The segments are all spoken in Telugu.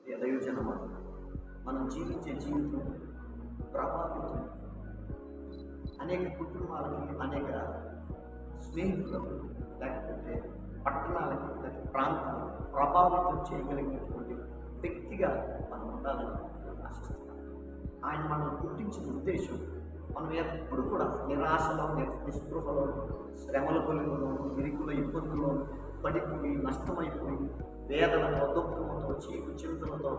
దైవజనమా, మనం జీవించే జీవితం ప్రభావితం అనేక కుటుంబాలకి, అనేక స్నేహితులకు, లేకపోతే పట్టణాలకి, లేకపోతే ప్రాంతాలకు ప్రభావితం చేయగలిగినటువంటి వ్యక్తిగా మనం ఉండాలని ఆశిస్తున్నాం. ఆయన మనం గుర్తించిన ఉద్దేశం, మనం ఎప్పుడు కూడా నిరాశలో, నిస్పృహలో, శ్రమల కొలుగులో, ఇరుకుల ఇబ్బందుల్లో పడిపోయి నష్టమైపోయి వేదనతో, దుఃఖంతో, చీకు చింతలతో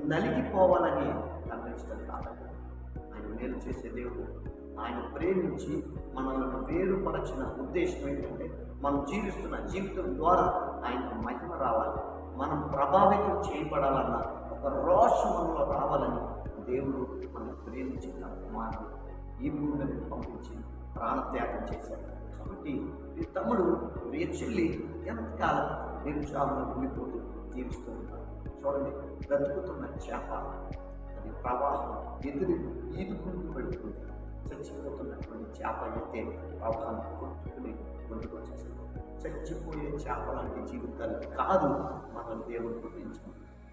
నలిగిపోవాలని తన ఇష్టం కాదండి. ఆయన మేలు చేసే దేవుడు. ఆయన ప్రేమించి మనల్ని వేరుపరచిన ఉద్దేశం ఏంటంటే, మనం జీవిస్తున్న జీవితం ద్వారా ఆయనకు మహిమ రావాలి, మనం ప్రభావితం చేయబడాలన్న ఒక రోషం మనలో రావాలని దేవుడు మనల్ని ప్రేమించి తన కుమారుడు ఈ భూమి మీద పంపించి ప్రాణత్యాగం చేశాడు. కాబట్టి ఈ తమ్ముడు చెల్లి ఎంతకాలం నిరుత్సాహంలో ఉండిపోతూ జీవిస్తూ ఉంటాడు. చూడండి, బ్రతుకుతున్న చేప అది ప్రవాహం ఎదురు ఈదుకుంటూ పెడుతుంది. చచ్చిపోతున్నటువంటి చేప అయితే ప్రవాహాన్ని కొట్టుకుని ముందుకు వచ్చేస్తుంది. చచ్చిపోయే చేప లాంటి జీవితాలు కాదు మనం దేవుడు గుర్తించి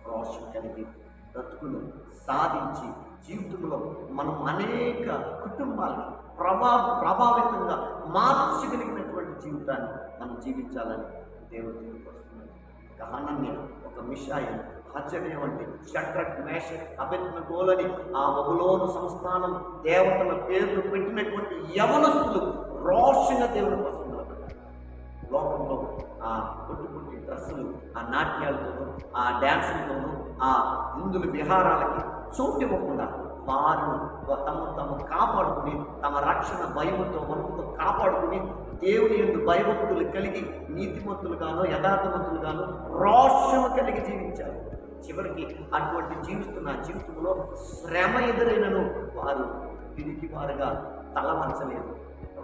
రోషం కలిగి బ్రతుకును సాధించి జీవితంలో మనం అనేక కుటుంబాలకి ప్రభావితంగా మార్చగలిగినటువంటి జీవితాన్ని మనం జీవించాలని దేవుడు తెలియపరుస్తున్నాడు. ఒక హనన్య, ఒక మిషాయి, హజర్య వంటి షడ్రక్, మేషక్, అబేద్నెగోలని ఆ బబులోను సంస్థానం దేవతల పేర్లు పెట్టినటువంటి యవనస్తులు రోషంగా దేవుని కోసం నిలబడ్డారు. లోకంలో ఆ పొట్టి డ్రెస్సులు, ఆ నాట్యాలతోనూ, ఆ డ్యాన్సులతోనూ, ఆ విందుల విహారాలకి చోటు ఇవ్వకుండా వారు తమ కాపాడుకుని, తమ రక్షణ భయముతో వణుకుతో కాపాడుకుని దేవుని యందు భయభక్తులు కలిగి నీతిమంతులుగాను, యథార్థవంతులుగాను, రోషము కలిగి జీవించారు. చివరికి అటువంటి జీవితంలో శ్రమ ఎదురైనను వారు తిరిగి వారుగా తలవంచలేదు.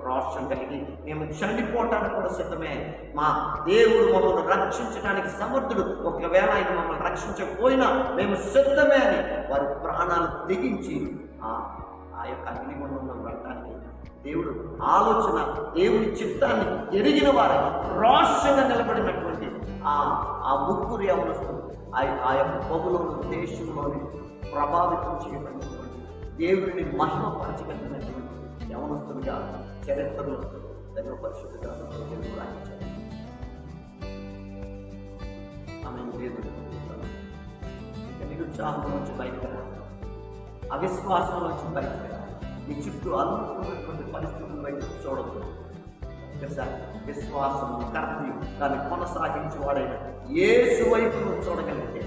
రోషం కలిగి మేము చనిపోవటానికి కూడా సిద్ధమే, మా దేవుడు మమ్మల్ని రక్షించడానికి సమర్థుడు, ఒకవేళ ఆయన మమ్మల్ని రక్షించకపోయినా మేము సిద్ధమే అని వారి ప్రాణాలు తెగించి ఆ యొక్క అగ్నిగుండంలో వెళ్ళడానికి దేవుడు ఆలోచన, దేవుడి చిత్తాన్ని ఎరిగిన వారు రోషంగా నిలబడినటువంటి ఆ ముగ్గురు యవనస్తులు ఆ యొక్క బబులోను దేశంలోని ప్రభావితం చేయబడినటువంటి దేవుడిని మహిమపరచగలిగినటువంటి యవనస్తులుగా చరిత్రలో దైవ పరిశుద్ధంగా రాయించారు. సమయం లేదు, నిరుత్సాహం నుంచి బయటకు రావాలి, అవిశ్వాసం నుంచి బయటకు రావాలి. మీ చుట్టూ అనుకున్నటువంటి పరిస్థితులు బయటకు చూడదు. ఒకసారి విశ్వాసం కర్తి దాన్ని కొనసాగించేవాడైన యేసు వైపును చూడగలిగితే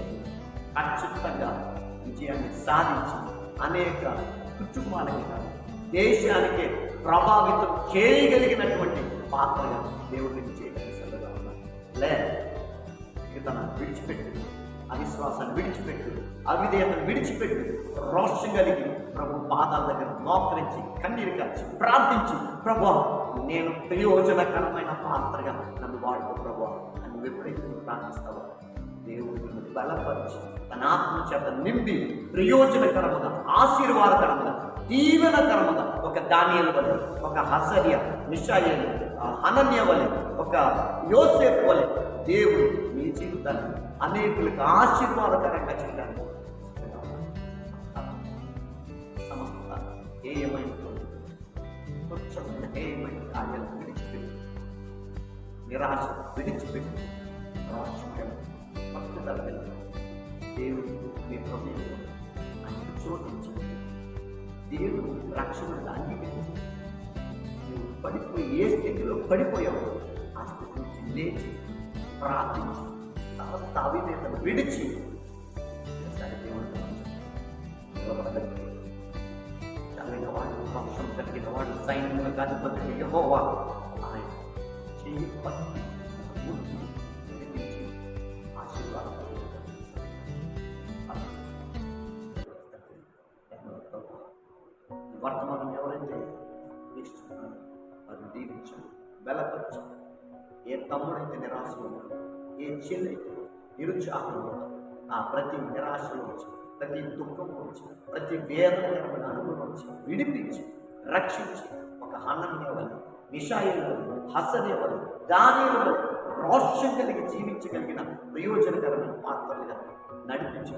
ఖచ్చితంగా విజయాన్ని సాధించి అనేక కుటుంబాలకి కాదు, దేశానికి ప్రభావితం చేయగలిగినటువంటి పాత్రగా దేవుడిని చేయడానికి సిద్ధంగా ఉన్నారు. తన విడిచిపెట్టు, అవిశ్వాసాన్ని విడిచిపెట్టు, అవిధేయతను విడిచిపెట్టు, రోషం కలిగి ప్రభు పాదాల దగ్గర మోకరించి కన్నీరు కాచి ప్రార్థించి, ప్రభు నేను ప్రయోజనకరమైన పాత్రగా నన్ను వాడుకో ప్రభు అని ఎప్పుడైతే ప్రార్థిస్తావో దేవుడు నిన్ను బలపరిచి తన ఆత్మ చేత నింపి ప్రయోజనకరముగా, ఆశీర్వాదకరముగా, దీవెనకరముగా ఒక దానియేలు వలె, ఒక హజర్య, మిషాయేలు, హనన్య వలె, ఒక యోసేపు వలె దేవుడు మీ జీవితాన్ని అనేకులకు ఆశీర్వాదకరంగా చేయడానికి సమస్త ఏమైనా కార్యాలు విడిచిపెట్టి, నిరాశ విడిచిపెట్టి, పట్టుదల దేవుడు మీ ప్రభుత్వం ఆయనకు చోటించి దేవుడు రక్షణను అంగీకరించి నువ్వు పడిపోయి ఏ స్థితిలో పడిపోయావు ఆ స్థితి నుంచి లేచి ప్రార్థించి సమస్త అవిధేయతను విడిచి చదివిన వాడు, వంశం కలిగిన వాడు, సైన్యులకు అధిపతి యెహోవా ఆయన చేయి పట్టి ఆశీర్వాదం వర్తమానం ఎవరైతే ఇష్టపడారో వారిని దీవించండి, బలపరచండి. ఏ తమ్ముడైతే నిరాశలో ఉన్నాడో, ఏ చెల్లైతే నిరుత్సాహంలో ఉన్నాడో, ఆ ప్రతి నిరాశలో వచ్చి, ప్రతి దుఃఖం వచ్చి, ప్రతి వేదనకరమైన అనుభవం వచ్చి విడిపించి రక్షించి ఒక హనన్య వలె, మిషాయేలు వలె, హజర్య వలె, దానియేలు వలె రోషం కలిగి జీవించగలిగిన ప్రయోజనకరమైన పాత్రలుగా నడిపించి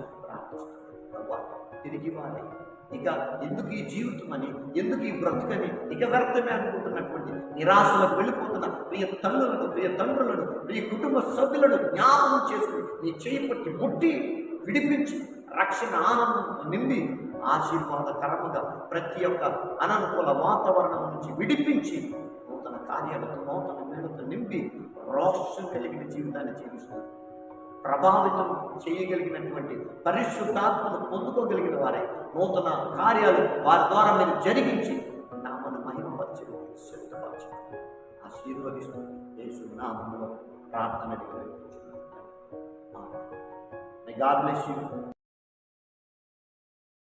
ప్రభా తిరిగి వారి ఇక ఎందుకు ఈ జీవితం అని, ఎందుకు ఈ బ్రతుకని, ఇక వ్యర్థమే అనుకుంటున్నటువంటి నిరాశలకు వెళ్ళిపోతున్న ప్రియ తల్లులను, ప్రియ తండ్రులను, ప్రియ కుటుంబ సభ్యులను జ్ఞాపకం చేసుకుని నీ చేయి పట్టి ముట్టి విడిపించి రక్షణ ఆనందంతో నిండి ఆశీర్వాదకరముగా ప్రతి ఒక్క అననుకూల వాతావరణం నుంచి విడిపించి నూతన కార్యాలతో, నూతన మేలుతో నింపి రోషం కలిగిన జీవితాన్ని జీవిస్తుంది. ప్రభావితం చేయగలిగినటువంటి పరిశుద్ధాత్మను పొందుకోగలిగిన వారే నూతన కార్యాలు వారి ద్వారా మీరు జరిగించి నామను మహిమపరిచి సిద్ధపరచు ఆశీర్వదిస్తూ యేసు నామములో ప్రార్థన. God bless you.